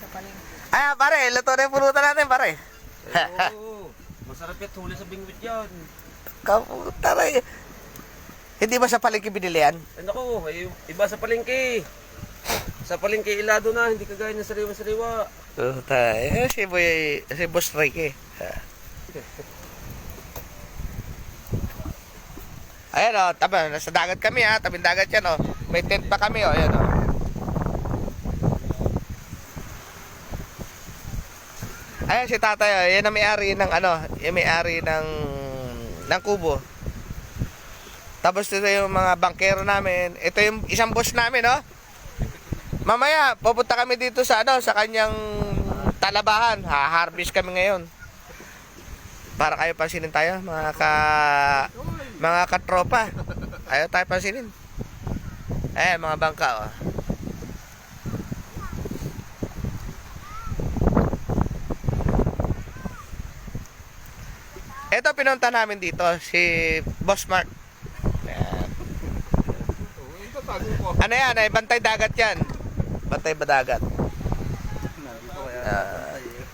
sa palengke. Ay, pare, luto na yung pulutan natin, pare. Oo, masarap yan, huli sa bingwit yan. Kaputa rin. Hindi ba sa palengke binili yan? Ay naku, iba sa palengke. Sa palengke ilado na, hindi kagaya ng sariwa-sariwa. Puta, si Boss Rick eh. Ayan o, nasa dagat kami ha, tabing dagat yan o. May tent pa kami o, ayan o. Ayan si tatay o, yan ang may-ari ng ano, yung may-ari ng kubo. Tapos ito yung mga bankero namin. Ito yung isang boss namin o. Mamaya, pupunta kami dito sa ano, sa kanyang talabahan. Ha-harvest kami ngayon. Para kayo pansinin tayo, mga katropa. Ayaw tayo pansinin. Mga bangka, oh. Ito, pinunta namin dito, si Boss Mark. Ayan. Ano yan? Ay, bantay dagat yan. Bantay ba dagat?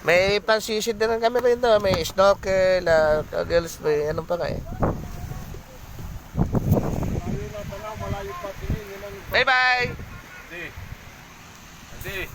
May pansisid din kami rin doon. May snorkel, goggles, may anong pa nga eh. Bye bye! Hindi.